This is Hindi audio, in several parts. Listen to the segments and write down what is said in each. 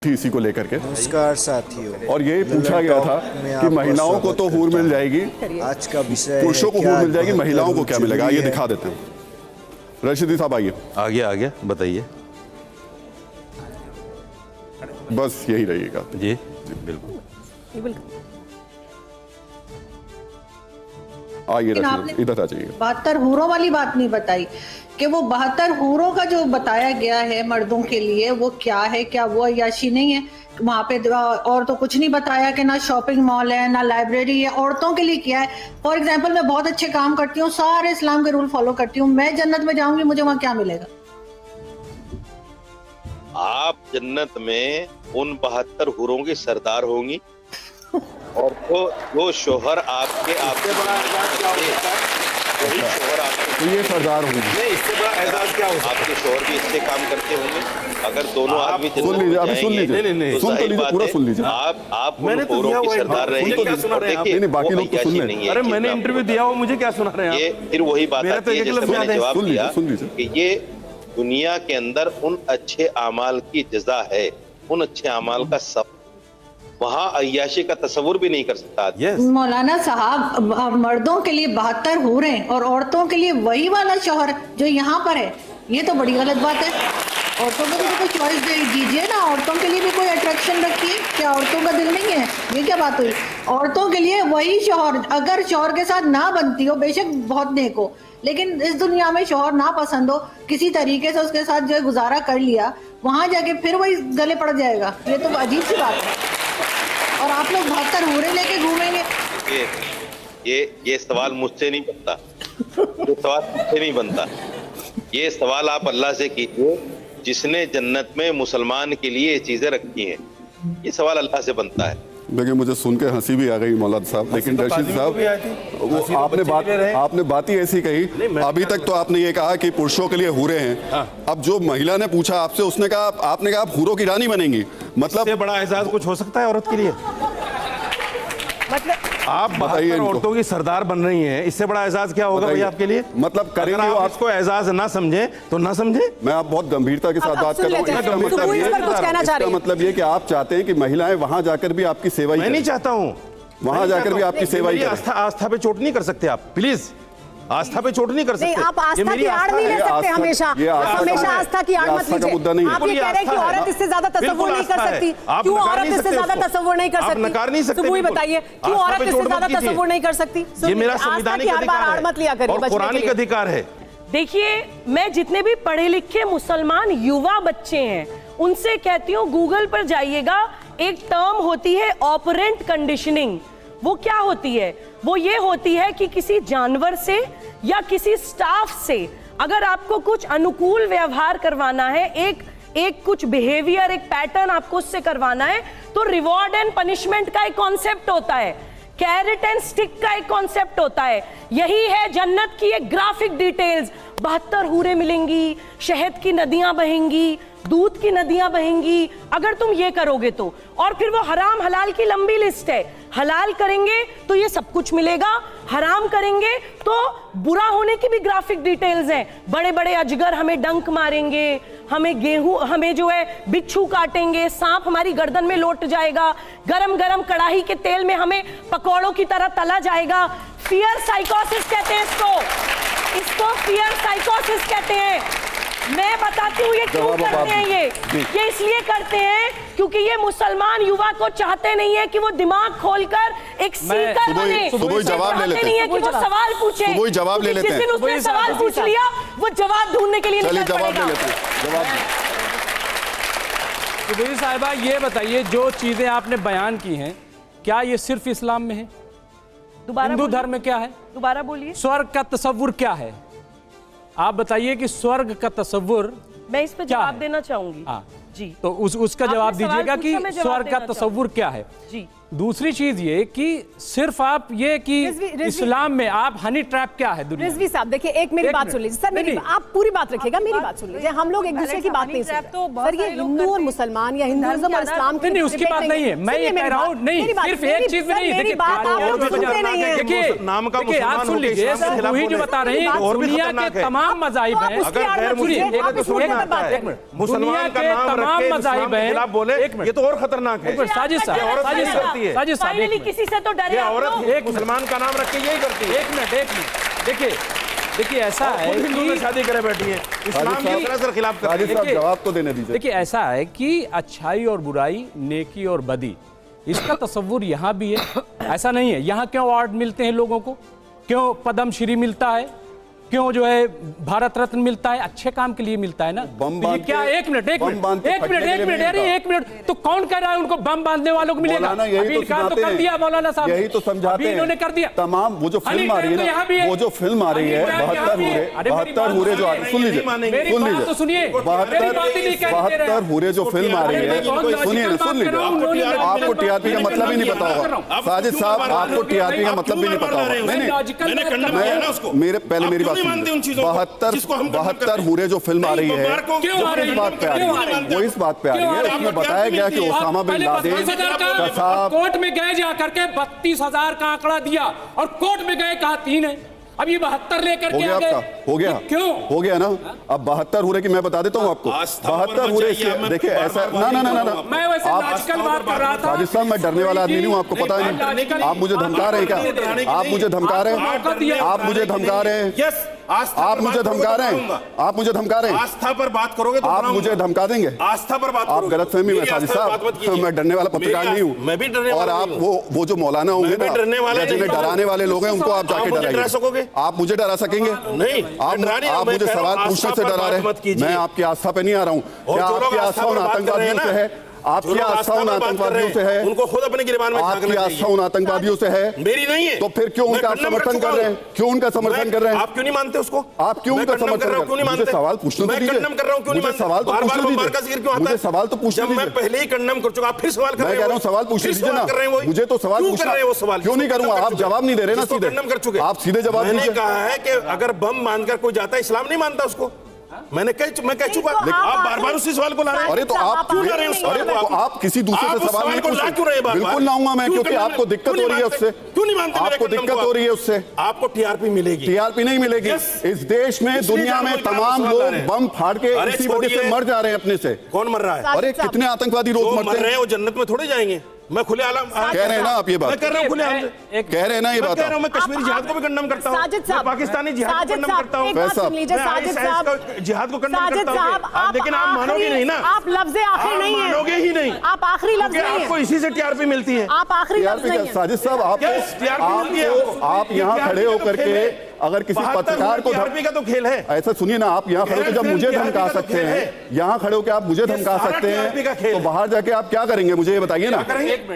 इसी को लेकर के। नमस्कार साथियों। और ये पूछा गया था कि महिलाओं को तो हूर मिल जाएगी, आज का विषय पुरुषों को हूर मिल जाएगी, महिलाओं को क्या मिलेगा, ये दिखा देते हैं। रशीदी साहब आइए, आगे बताइए। बस यही रहिएगा जी बिल्कुल। आइए रशीदी, इधर आ जाइए। 72 हूरों वाली बात नहीं बताई कि वो 72 हूरों का जो बताया गया है मर्दों के लिए वो क्या है, क्या वो अय्याशी नहीं है वहाँ पे? और तो कुछ नहीं बताया कि ना शॉपिंग मॉल है ना लाइब्रेरी है। औरतों के लिए क्या है? फॉर एग्जाम्पल मैं बहुत अच्छे काम करती हूँ, सारे इस्लाम के रूल फॉलो करती हूँ, मैं जन्नत में जाऊंगी, मुझे वहाँ क्या मिलेगा? आप जन्नत में उन 72 हूरों की सरदार होंगी और वो शोहर आपके तो ये सरदार होंगे। इससे बड़ा एहसास क्या हो सकता है? आपके शोहर भी इससे काम करते होंगे। अगर दोनों आदमी सुन लीजिए, अभी सुन लीजिए, सुन तो लीजिए, पूरा सुन लीजिए। आप मैंने तो दिया हुआ सरदार रहेंगे। क्या सुना रहे हैं? नहीं, बाकी लोग तो सुन रहे हैं। अरे मैंने इंटरव्यू दिया हुआ, मुझे क्या सुना रहे हैं? ये फिर वही बात आती है जैसे मैंने जवाब दिया कि ये दुनिया के अंदर उन अच्छे अमाल की जज़ा है, उन अच्छे अमाल का सब वहाँ अय्याशी का तस्वुर भी नहीं कर सकता। मौलाना साहब, मर्दों के लिए 72 हूरें हैं और औरतों के लिए वही वाला शौहर जो यहाँ पर है, ये तो बड़ी गलत बात है। औरतों को भी कोई चॉइस दीजिए ना, औरतों के लिए भी कोई अट्रैक्शन रखिए। क्या औरतों का दिल नहीं है? ये क्या बात हुई? औरतों के लिए वही शौहर, अगर शौहर के साथ ना बनती हो, बेशक बहुत नेक हो, लेकिन इस दुनिया में शौहर ना पसंद हो, किसी तरीके से उसके साथ जो है गुजारा कर लिया, वहां जाके फिर वही गले पड़ जाएगा। ये तो अजीब सी बात है। और आप लोग 72 हूरें लेके घूमेंगे। ये सवाल मुझसे नहीं बनता, ये सवाल मुझसे नहीं बनता। ये सवाल आप अल्लाह से कीजिए जिसने जन्नत में मुसलमान के लिए ये चीजें रखी हैं। ये सवाल अल्लाह से बनता है। देखिए, मुझे सुन के हंसी भी आ गई मौलाना साहब, लेकिन रशीद साहब वो आपने बात ही ऐसी कही। अभी तक तो आपने ये कहा कि पुरुषों के लिए हूरें हैं। अब जो महिला ने पूछा आपसे, उसने कहा, आपने कहा आप हूरों की रानी बनेंगी। मतलब इससे बड़ा एहसास कुछ हो सकता है औरत के लिए? मतलब आप 72 औरतों की सरदार बन रही हैं, इससे बड़ा एहसास क्या होगा भाई आपके लिए? मतलब करेंगे आप इसको एहसास ना समझे तो ना समझे। मैं आप बहुत गंभीरता के साथ बात कर रहा हूँ। इसका मतलब ये कि आप चाहते हैं कि महिलाएं वहां जाकर भी आपकी सेवा ही करें। मैं नहीं चाहता हूँ वहां जाकर भी आपकी सेवा ही करें। आस्था पे चोट नहीं कर सकते आप, प्लीज आस्था पे चोट नहीं कर सकते। आप आस्था की आड़ नहीं ले सकते हमेशा आस्था की आड़ मत लीजिए। आप ये कह रहे हैं कि औरत इससे ज्यादा तस्वुर नहीं कर सकती। क्यों औरत इससे ज्यादा तस्वुर नहीं कर सकती? नकार नहीं सकते। सुबह बताइए क्यों औरत इससे ज्यादा तस्वुर नहीं कर सकती? ये मेरा संवैधानिक अधिकार है और पुरानिक अधिकार है। देखिए, मैं जितने भी पढ़े लिखे मुसलमान युवा बच्चे हैं उनसे कहती हूँ, गूगल पर जाइएगा, एक टर्म होती है ऑपरेंट कंडीशनिंग। वो क्या होती है? वो ये होती है कि किसी जानवर से या किसी स्टाफ से अगर आपको कुछ अनुकूल व्यवहार करवाना है, एक कुछ बिहेवियर, एक पैटर्न आपको उससे करवाना है, तो रिवॉर्ड एंड पनिशमेंट का एक कॉन्सेप्ट होता है, कैरेट एंड स्टिक का एक कॉन्सेप्ट होता है। यही है जन्नत की एक ग्राफिक डिटेल्स। 72 हूरें मिलेंगी, शहद की नदियां बहेंगी, दूध की नदियां बहेंगी, अगर तुम ये करोगे तो। और फिर वो हराम हलाल की लंबी लिस्ट है। हलाल करेंगे तो ये सब कुछ मिलेगा, हराम करेंगे तो बुरा होने की भी ग्राफिक डिटेल्स हैं। बड़े बड़े अजगर हमें डंक मारेंगे, हमें गेहूं, हमें जो है बिच्छू काटेंगे, सांप हमारी गर्दन में लौट जाएगा, गरम गरम कढ़ाई के तेल में हमें पकौड़ों की तरह तला जाएगा। फियर साइकोसिस कहते हैं इसको फियर साइकोसिस कहते हैं। मैं बताती हूँ ये क्यों करते हैं। ये इसलिए करते हैं क्योंकि ये मुसलमान युवा को चाहते नहीं है कि वो दिमाग खोलकर एक सीकर बने। सुबह जवाब ले लेते नहीं है कि वो सवाल पूछे। सुबह जवाब ले लेते हैं। जिस दिन उसने सवाल पूछ लिया, वो जवाब ढूंढने के लिए चलिए जवाब ले लेते हैं। जवाब सुबह साहिबा, ये बताइए, जो चीजें आपने बयान की हैं, क्या ये सिर्फ इस्लाम में है? हिंदू धर्म में क्या है? दोबारा बोलिए। स्वर्ग का तस्वुर क्या है? आप बताइए कि स्वर्ग का तस्वुर मैं इस पे जवाब देना चाहूंगी। हाँ जी, तो उसका जवाब दीजिएगा कि स्वर्ग का तस्वुर क्या है? जी, दूसरी चीज ये कि सिर्फ आप ये कि रिजवी- इस्लाम में आप हनी ट्रैप क्या है दुनिया में? रिजवी साहब देखिए, एक मेरी एक बात मिनट। सुन लीजिए सर, मेरी नहीं, आप पूरी बात रखिएगा, मेरी बात सुन लीजिए। हम लोग एक दूसरे की बात नहीं सुन ट्रैप तो रहे। बहुत सर, ये सारे लोग हिंदू और करते हैं। मुसलमान या हिंदुइज्म और इस्लाम नहीं, नहीं, उसकी बात नहीं है। मैं ये कह रहा हूँ, नहीं, सिर्फ एक चीज में नहीं। मेरी देखिए, बात आप और लोग भी सुनते नहीं है। देखिए, नाम का देखिए, आप मुसलमान सुन होके लीजिए, इस्लाम के खिलाफ वही जो बोले। बता रहे हैं, और भी दुनिया खतरनाक के है। तमाम मज़ाहिब आप हैं। उसके अगर आड़ गैर में मुस्लिम सुनिए, है आप तो इस मुद्दे समझ पर बात आता है। करें। मुसलमान का दुनिया के नाम रख तमाम के मज़ाहिब इस्लाम के हैं। खिलाफ बोले, एक मिनट। ये तो और खतरनाक है। एक मिनट, साजिद साहब, ये औरत साजिद नहीं साहब, करती है। साजिद साहब, एक फाइनली मिनट। किसी से तो डरे ये आप औरत लोग। एक मुसलमान का नाम रख के यही करती है। एक मिनट। देखिए, देखिए ऐसा है खुद हिंदू में कि शादी करे बैठी है, इस्लाम की साहब- सरासर खिलाफ कर राजीव साहब देखिए- जवाब तो देने दीजिए। देखिए ऐसा है कि अच्छाई और बुराई, नेकी और बदी, इसका तस्वुर यहाँ भी है। ऐसा नहीं है यहाँ क्यों अवार्ड मिलते हैं लोगों को, क्यों पद्मश्री मिलता है, क्यों जो है भारत रत्न मिलता है, अच्छे काम के लिए मिलता है ना। बम तो ये बांध क्या, के- एक मिनट फटने के लिए अरे मिलता। 1 मिनट, तो कौन कह रहा है उनको बम बांधने वालों को मिलेगा? मौलाना यही अभी तो इनकार सुनाते कर दिया हैं, मौलाना साहब, यही तो समझाते अभी हैं। इन्होंने कर दिया। तमाम वो जो फिल्म आ रही तो यहाँ भी है है। ना, वो जो फिल्म आ रही है अली ट्रैप यहाँ 72 भी है। हूरे, अरे मेरी 72 हूरे जो आ नहीं सुन लीजिए, मानेंगे। मेरी सुन बात लीजिए, तो सुनिए, मेरी बात ही नहीं कह दे रहे हैं। 72 हूरे जो फिल्म आ रही है, सुनिए ना, सुन लीजिए। आपको टीआरपी का मतलब ही नहीं पता होगा। साजिद साहब, आपको टीआरपी का मतलब भी नहीं पता होगा। नहीं, मेरे पहले मेरी बात सुनिए। 72 हूरे जो फिल्म आ रही है, वो इस बात पे आ रही है, वो इस बात पे आ रही है, इसमें बताया गया कि ओसामा बिन लादेन का साहब कोर्ट में गए जा करके 32,000 का आंकड़ा दिया और कोर्ट में गए कहा 3 है। अब ये 72 लेकर हो के गया आ गए। आपका, हो गया, क्यों हो गया ना। अब 72 हूरे की मैं बता देता हूँ आपको। 72 हूरे इसके देखिए ऐसा ना ना ना ना ना मैं वैसे लॉजिकल बात कर रहा था। साजिद साहब, मैं डरने वाला आदमी नहीं हूँ, आपको पता है नहीं। आप मुझे धमका रहे हैं क्या? आप मुझे धमका रहे हैं? आप मुझे धमका रहे हैं? यस, आप मुझे धमका रहे हैं? आप मुझे धमका रहे हैं? आस्था पर बात करोगे तो आप बनाऊंगा। मुझे धमका देंगे? आस्था पर बात आप करोगे। गलतफहमी में मेरी साजिद आस्था पर बात मत साहब, कीजिए। मैं डरने वाला पत्रकार मेरी नहीं हूँ। मैं भी डरने और वाला आप नहीं हूँ। वो जो मौलाना होंगे मैं भी डरने वाला या जिन्हें नहीं हूँ। डराने वाले लोग हैं, उनको आप जाके आप मुझे डरा सकोगे? डराएंगे। आप मुझे डरा सकेंगे? नहीं, आप डरा नहीं हूँ, मैं मुझे कह रहा हूँ, सवाल पूछने आस्था से पर डरा बात रहे मत हैं। कीजिए। मैं आपकी आस्था पे नहीं आ रहा हूँ। और क्या जो लोग आपकी आस्था आस्था उन पर बात कर रहे हैं आतंकवादियों से ना, है? आपकी जो लोग आस्था उन पर बात कर रहे आतंकवादियों से हैं, है? उनको खुद अपने गिरबान में आपकी झांकना आस्था चाहिए। उन आतंकवादियों से है? मेरी नहीं है। तो फिर क्यों मैं उनका खंडन समर्थन चुका कर रहे हैं? हूं। क्यों उनका समर्थन कर रहे हैं? आप क्यों नहीं मानते उसको? आप क्यों मैं उनका खंडन समर्थन कर रहा हूं, क्यों नहीं मुझे मानते? सवाल पूछने तो मैं दीजिए। खंडन कर रहा हूं, क्यों नहीं मुझे मानते? सवाल तो बार-बार पूछने बार का जिक्र क्यों आता मुझे है? सवाल तो पूछने जब मैं दीजिए। पहले ही खंडन कर चुका, आप फिर सवाल कर रहे मैं हो। कह रहा हूँ सवाल पूछने फिर दीजिए सवाल ना। कर रहे हैं वही। मुझे तो सवाल क्यों कर पूछना, रहे हैं वो सवाल? क्यों नहीं करूंगा? आप जवाब नहीं दे रहे ना जिसको सीधे। खंडन कर चुके। आप सीधे जवाब मैंने दीजिए। कहा है कि अगर बम बांधकर कोई जाता है, इस्लाम नहीं मानता उसको। मैं कह चुका। आप बार-बार उसी सवाल को ला रहे हैं। अरे तो आप क्यों ला रहे हैं उस सवाल अरे को? तो आप किसी दूसरे आप से उस सवाल नहीं को ला पूछते। क्यों रहे हैं बार-बार? बिल्कुल लाऊंगा मैं, क्यों क्योंकि नहीं आपको दिक्कत क्यों हो रही है नहीं उससे। क्यों नहीं मानते? मेरे आपको खंडन दिक्कत को हो रही है आप? उससे। आपको टीआरपी मिलेगी। टीआरपी नहीं मिलेगी। Yes। इस देश में, इसलिए दुनिया में जानबूझकर तमाम सवाल ला लोग रहे हैं। बम फाड़ के अरे इसी वजह से छोड़िए। मर जा रहे हैं अपने से। कौन मर रहा है? अरे कितने आतंकवादी रोज जो मरते मर रहे हैं। हैं वो जन्नत में थोड़े जाएंगे। मैं खुले आलम कह रहे हैं ना आप ये बात? मैं कर रहा हूँ खुले आलम से। कह रहे हैं ना ये मैं बात कह रहा हूँ, आप? मैं कश्मीरी जिहाद को भी कंडम करता हूँ। साजिद साहब, मैं पाकिस्तानी जिहाद को साजिद कंडम साहब, करता हूँ। एक बात साहब, सुन लीजिए मैं साजिद ISIS साहब, का जिहाद को कंडम साजिद करता हूँ। साहब, लेकिन आप मानोगे नहीं ना। आप लफ्ज़ आखिर आप नहीं है। मानोगे ही नहीं। आप आखिरी लफ्ज़ क्योंकि नहीं आपको है। इसी से टीआरपी मिलती है। आप आखिरी लफ्ज़ टीआरपी नहीं का है। साजिद साहब, Yes, TRP मिलती है आपको। आप यहाँ TRP खड़े का तो होकर खेल के है। अगर किसी 72 पत्रकार को TRP का तो खेल है। ऐसा सुनिए ना, आप यहाँ खड़े होकर जब मुझे TRP धमका का तो सकते खेल हैं, है। यहाँ खड़े होकर आप मुझे ये धमका सारा सकते TRP का हैं, खेल तो है। बाहर जाके आप क्या करेंगे मुझे ये बताइए ना।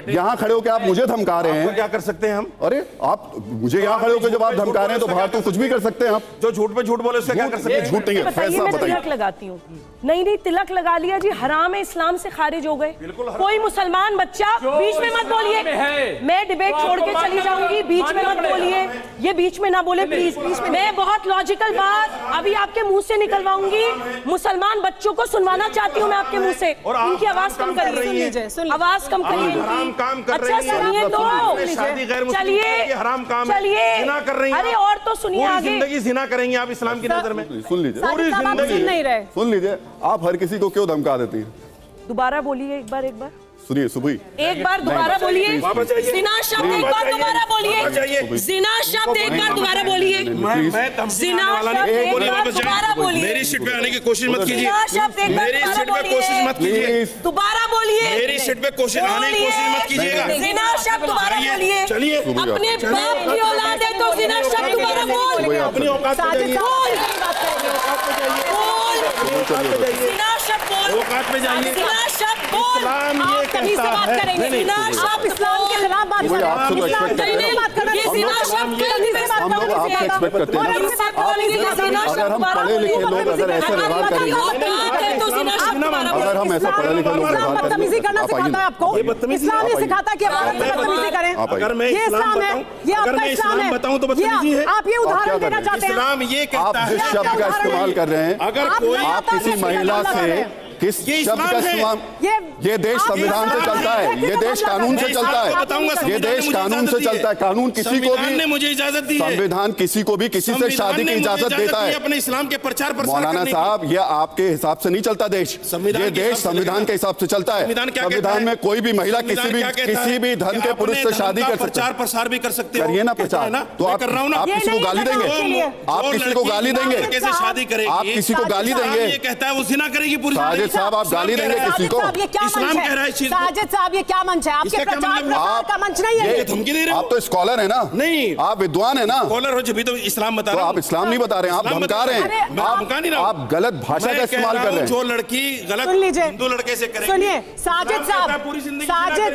यहाँ खड़े होकर आप मुझे धमका रहे तो हैं। क्या कर सकते हैं हम? अरे आप मुझे यहाँ खड़े होकर जब आप धमका रहे हैं, तो बाहर तो कुछ भी कर सकते हैं आप। जो झूठ पे झूठ बोले उससे क्या कर सकते हैं? झूठ नहीं है, बताइए, फैसला मैं बताइए। तिलक लगाती हूँ। नहीं तिलक लगा लिया जी, हराम है, इस्लाम से खारिज हो गए। कोई मुसलमान बच्चा बीच में मत बोलिए। मैं डिबेट छोड़ के चली जाऊंगी, बीच में मत बोलिए। ये बीच में ना बोले प्लीज। मैं बहुत लॉजिकल बात अभी आपके मुंह से निकलवाऊंगी। मुसलमान बच्चों को सुनवाना चाहती हूँ मैं आपके मुंह से। उनकी आवाज कम करिए, आवाज कम करिए हराम काम कर रही अच्छा हैं। सुनिए तो शादी गैर मुस्लिम चलिए, ये हराम काम है। चलिए। जिना कर रही हैं अरे आप। और तो सुनिए पूरी आगे। जिंदगी जिना करेंगी आप इस्लाम की नजर में। सुन लीजिए, साजिद साहब, आप सुन नहीं रहे। सुन लीजिए। आप हर किसी को क्यों धमका देती हैं? दोबारा बोलिए एक बार सुनिए सुबह एक बार दोबारा बोलिए। वापस जाइए। जिना शब्द एक बार दोबारा वापस बोलिए। जाइए। जिना शब्द एक बार दोबारा बोलिए। जिना शब्द एक बार दोबारा बोलिए। मेरी सीट पे आने की कोशिश मत कीजिए। जिना शब्द एक बार मेरी दोबारा सीट पे कोशिश मत कीजिए। प्लीज दोबारा बोलिए। मेरी सीट पे कोशिश आने की कोशिश मत कीजिएगा। जिना शब्द दोबारा बोलिए। चलिए। अपने बाप की औलाद है तो जिना शब्द दोबारा बोल। अपनी औकात पे साजिद जाइए। साहब, जिना शब्द बोल। औकात पे जाइए। जिना शब्द बोल। इस्लाम ये आप कहीं से कहता बात है। करेंगे। नहीं, नहीं, आप इस्लाम के खिलाफ बात कोई आपसे तो एक्सपेक्ट करते हैं, हम लोग आपसे एक्सपेक्ट करते हैं। अगर हम पढ़े लिखे लोग अगर ऐसे व्यवहार करेंगे, अगर हम ऐसा पढ़े लिखे लोग व्यवहार बदतमीजी करना सिखाता है आपको, इस्लाम ये सिखाता है कि आप औरत से बदतमीजी करें। अगर मैं ये इस्लाम है, ये आपका इस्लाम है, बताऊं तो बदतमीजी है। आप ये उदाहरण देना चाहते हैं? इस्लाम ये आप कहता जिस है, शब्द का इस्तेमाल कर रहे हैं, अगर कोई आप किसी महिला से किस शब्द का इस्तेमाल, ये देश संविधान से चलता है, ये देश कानून से चलता है, ये देश कानून से चलता है। कानून किसी को भी, मुझे इजाजत दी है, संविधान किसी को भी किसी से शादी की इजाजत देता है। अपने इस्लाम के प्रचार प्रसार मौलाना साहब, ये आपके हिसाब से नहीं चलता देश, ये देश संविधान के हिसाब से चलता है। संविधान में कोई भी महिला किसी भी धर्म के पुरुष से शादी कर सकती है। प्रचार प्रसार भी कर सकते हैं, करिए ना प्रचार। तो आप किसी को गाली देंगे? आप किसी को गाली देंगे? कैसे शादी करेगी? आप किसी को गाली देंगे? ये कहता है वो ज़िना करेगी पूरी। साजिद साहब, आप गाली देंगे किसी को? इस्लाम कह रहा है साजिद साहब, ये क्या मंच है? आपके प्रचार प्रसार का मंच नहीं है ये। धमकी दे रहे हो? आप तो स्कॉलर है ना? नहीं, आप विद्वान है ना? स्कॉलर हो जब भी तो इस्लाम बता तो रहा हूं। आप इस्लाम नहीं बता रहे हैं, आप धमका रहे हैं, आप गलत भाषा का इस्तेमाल कर रहे हैं। जो लड़की गलत हिंदू लड़के से करेगी, सुनिए साजिद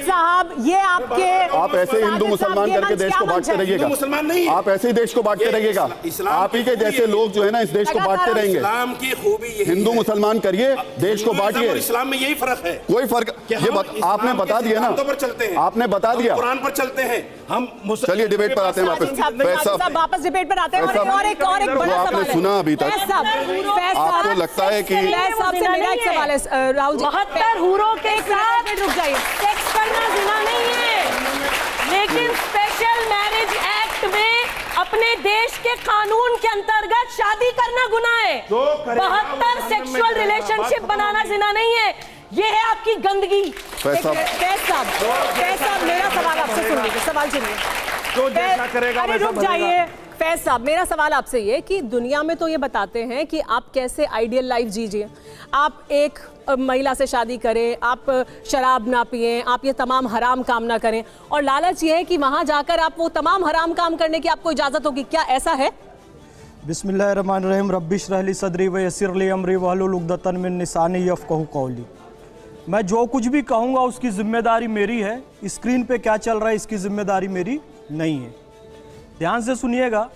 साहब, ये आपके, आप ऐसे हिंदू मुसलमान करके देश को बांटते रहिएगा। मुसलमान नहीं, आप ऐसे ही देश को बांटते रहिएगा। आप ही के जैसे लोग जो है ना इस देश को बांटते रहेंगे। इस्लाम की खूबी हिंदू मुसलमान करिए, देश को बांटिए। इस्लाम में यही फर्क है, कोई फर्क आपने बता दिया ना, पर चलते हैं, आपने बता दिया, कुरान पर चलते हैं हम। चलिए डिबेट पर आते हैं वापस डिबेट पर आते हैं। और एक बड़ा सवाल आपने सुना अभी तक, आपको लगता है कि मेरा एक सवाल है राहुल जी, 72 हूरों के साथ रुक जाइए, सेक्स करना ज़िना नहीं है, लेकिन स्पेशल मैरिज एक्ट में अपने देश के कानून के अंतर्गत शादी करना गुनाह है। 72 सेक्सुअल रिलेशनशिप बनाना ज़िना नहीं है। ये है आपकी गंदगी। फैज साहब, मेरा सवाल आपसे सुन लीजिए, सवाल सुनिए। अरे रुक जाइए फैज साहब, मेरा सवाल आपसे ये कि दुनिया में तो ये बताते हैं कि आप कैसे आइडियल लाइफ जीजिए, आप एक महिला से शादी करें, आप शराब ना पिएं, आप ये तमाम हराम काम ना करें, और लालच ये है कि वहां जाकर आप वो तमाम हराम काम करने की आपको इजाजत होगी। क्या ऐसा है? बिस्मिल्लाहिर्रहमानिर्रहीम, रब्बिश रहली सदरी व यस्सिर ली अमरी वहलुल उक़दतन मिन लिसानी यफ़क़हू क़ौली। मैं जो कुछ भी कहूँगा उसकी जिम्मेदारी मेरी है, स्क्रीन पे क्या चल रहा है इसकी जिम्मेदारी मेरी नहीं है। ध्यान से सुनिएगा।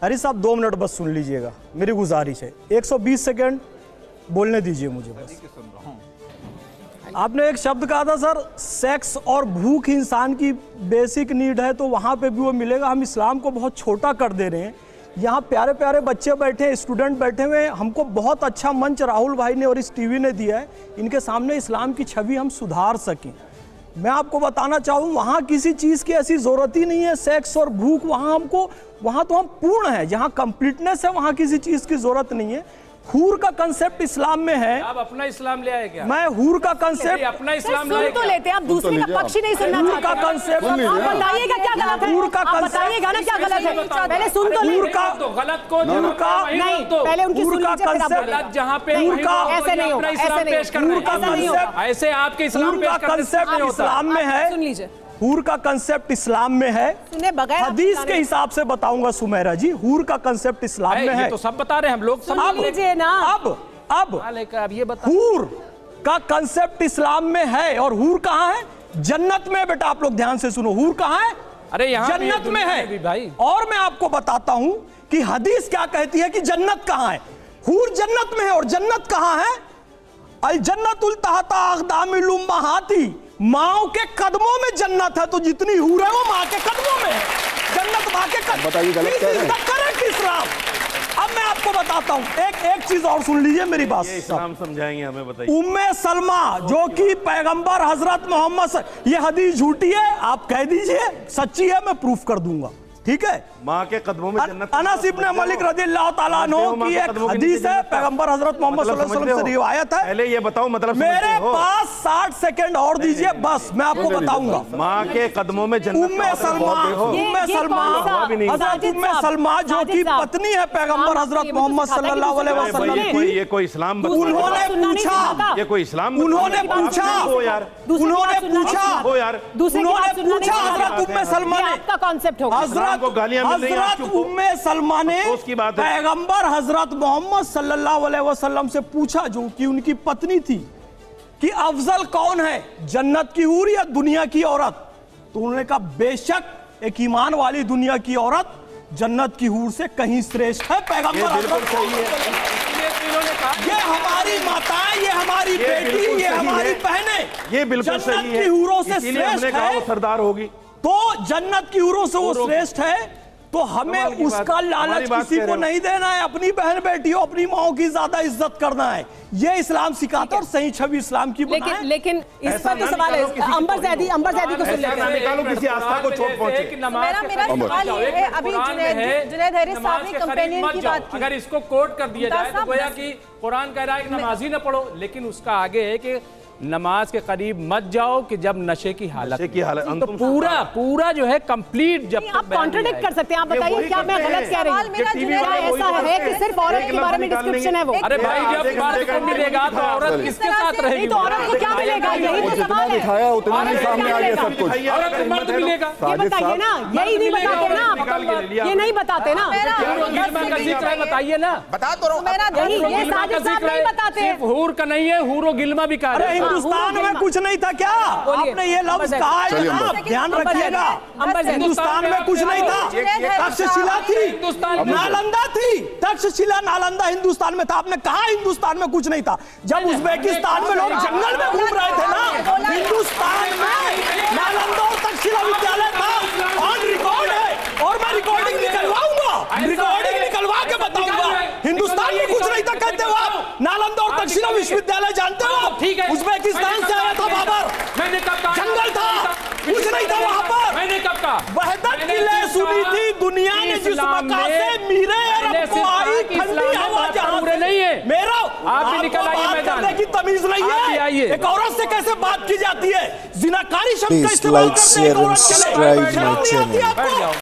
अरे साहब 2 मिनट बस सुन लीजिएगा, मेरी गुजारिश है। 120 सेकेंड बोलने दीजिए मुझे बस। आपने एक शब्द कहा था सर, सेक्स और भूख इंसान की बेसिक नीड है, तो वहाँ पे भी वो मिलेगा। हम इस्लाम को बहुत छोटा कर दे रहे हैं। यहाँ प्यारे प्यारे बच्चे बैठे हैं, स्टूडेंट बैठे हुए हैं, हमको बहुत अच्छा मंच राहुल भाई ने और इस टीवी ने दिया है, इनके सामने इस्लाम की छवि हम सुधार सकें। मैं आपको बताना चाहूँ, वहाँ किसी चीज़ की ऐसी ज़रूरत ही नहीं है। सेक्स और भूख वहाँ तो हम पूर्ण है, जहाँ कंप्लीटनेस है वहाँ किसी चीज़ की ज़रूरत नहीं है। हूर का कंसेप्ट इस्लाम में है। आप अपना इस्लाम ले आए क्या? मैं हूर का कंसेप्ट अपना इस्लाम सुन तो लेते हैं, आप दूसरे का पक्ष ही नहीं सुनना चाहते। हूर का कंसेप्ट बताइएगा क्या गलत है, हूर का बताइएगा ना क्या गलत है, पहले सुन तो हूर का गलत को हूर का नहीं, पहले उनकी सुन लीजिए, फिर आप बोलिए। जहाँ पे हूर का ऐसे नहीं होगा, ऐसे नहीं होगा। ऐसे आपके इस्लाम का कंसेप्ट इस्लाम में है। सुन लीजिए, हूर का कंसेप्ट इस्लाम में है। सुने बगैर हदीस के हिसाब से बताऊंगा सुमेरा जी, हूर का कंसेप्ट इस्लाम में है। तो सब बता रहे हैं हम लोग, सुन लीजिए ना। अब ये बता, हूर का कंसेप्ट इस्लाम में है। और हूर कहाँ है? जन्नत में। बेटा आप लोग ध्यान से सुनो, हूर कहाँ है? अरे यहाँ जन्नत में है भाई। और मैं आपको बताता हूं कि हदीस क्या कहती है कि जन्नत कहाँ है। हूर जन्नत में है। और जन्नत कहाँ है? अल जन्नतुल तहता अक़दामिल उम्महाती, माओ के कदमों में जन्नत है। तो जितनी हूर है वो माँ के कदमों में है। जन्नत माँ के कदमों। बताइए गलत कह रहे हैं। करेक्ट इस्लाम। अब मैं आपको बताता हूं, एक चीज और सुन लीजिए मेरी बात। इस्लाम समझाएंगे हमें, बताइए। उम्मे सलमा जो कि पैगंबर हजरत मोहम्मद, ये हदीस झूठी है आप कह दीजिए, सच्ची है मैं प्रूफ कर दूंगा, ठीक है। माँ के कदमों में जन्नत। अनस इब्न मलिक रदियल्लाहु ताला अन्हु की एक हदीस है, पैगंबर हजरत मोहम्मद सल्लल्लाहु अलैहि वसल्लम से रिवायत है। पहले ये बताओ मतलब मेरे पास 60 सेकंड और दीजिए बस, मैं आपको बताऊंगा। माँ के कदमों में जन्नत। उम्मे सलमा हजरत उम्मे सलमा जो की पत्नी है पैगंबर हजरत मोहम्मद सल्लल्लाहु अलैहि वसल्लम की। ये कोई इस्लाम? उन्होंने पूछा, ये कोई इस्लाम? उन्होंने पूछा हजरत उम्मे सलमा ने, आपका कॉन्सेप्ट होगा, हजरत उम्मे सलमा ने पैगंबर हजरत मोहम्मद सल्लल्लाहु अलैहि वसल्लम से पूछा, जो कि उनकी पत्नी थी, कि अफजल कौन है, जन्नत की हूर या दुनिया की औरत? तो उन्होंने कहा बेशक एक ईमान वाली दुनिया की औरत जन्नत की हूर से कहीं श्रेष्ठ है। पैगंबर बिल्कुल आज़म सही है। ये हमारी माताएं, ये हमारी बेटी, ये हमारी बहनें, ये बिल्कुल सही जन्नत है। की हूरों से इसीलिए हमने श्रेष्ठ कहा है। वो सरदार होगी। तो जन्नत की हूरों से वो श्रेष्ठ है, तो हमें कमाल की उसका बात, लालच हमारी बात किसी कह को रहे हो। नहीं देना है। अपनी बहन बेटियों, अपनी माओ की ज्यादा इज्जत करना है, ये इस्लाम सिखाता है और सही छवि इस्लाम की बनाए। लेकिन इस पर तो सवाल है, अंबर जैदी को सुन लेते हैं। निकालो किसी आस्था को चोट पहुंचे। मेरा सवाल ये है, अभी जुनैद हैरिस साहब ने कंपेनियन की बात की। अगर इसको कोट कर दिया जाए तो गोया कि कुरान कह रहा है कि नमाज ही न पढ़ो, लेकिन उसका आगे है कि नमाज के करीब मत जाओ कि जब नशे की हालत तो पूरा जो है कंप्लीट। जब आप कॉन्ट्रडिक्ट कर सकते हैं, आप बताइए क्या मैं गलत कह रही हूँ? क्या ऐसा है कि सिर्फ औरत के बारे में डिस्क्रिप्शन है वो? अरे भाई जब मर्द को मिलेगा तो औरत किसके साथ रहेगी? तो औरत को क्या मिलेगा? यही तो सवाल है। दिखाया उतना ही सामने आ गया सब कुछ। औरत को मर्द मिलेगा, ये बताइए ना, यही नहीं बताते ना आप, ये नहीं बताते ना। का जिक्र है, बताइए ना। बता तो रहा हूं। ये साजिद साहब नहीं बताते। सिर्फ हूर का नहीं है, हूरो गिल्मा भी कहा अरे हिंदुस्तान में कुछ नहीं था क्या? आपने ये लफ्ज कहा है जनाब, ध्यान रखिएगा। हिंदुस्तान में कुछ नहीं था। तक्षशिला थी, नालंदा थी। तक्षशिला नालंदा हिंदुस्तान में था। आपने कहा हिंदुस्तान में कुछ नहीं था। जब उज्बेकिस्तान में लोग जंगल में घूम रहे थे ना, हिंदुस्तान में नालंदा और तक्षशिला विद्यालय था। ऑन रिकॉर्ड है, और मैं रिकॉर्डिंग निकलवाऊंगा, रिकॉर्डिंग निकलवा के बताऊंगा। हिंदुस्तान में कुछ नहीं था कहते हो आप। नालंदा और तक्षशिला विश्वविद्यालय जानते हो? ठीक है। उज्बेकिस्तान से आया था बाबर, मैंने कब कहा? जंगल था, कुछ नहीं था वहां पर। मैंने कब कहा? वहदत की लय सुनी थी दुनिया ने जिस मका से मीरे अरब को आई ठंडी हवा जहां से नहीं है। मेरा आप भी निकल आइए मैदान करने की तमीज नहीं है। एक औरत से कैसे बात की जाती है? जिनाकारी शब्द का इस्तेमाल करते हैं एक औरत के लिए। शर्म नहीं आती आपको?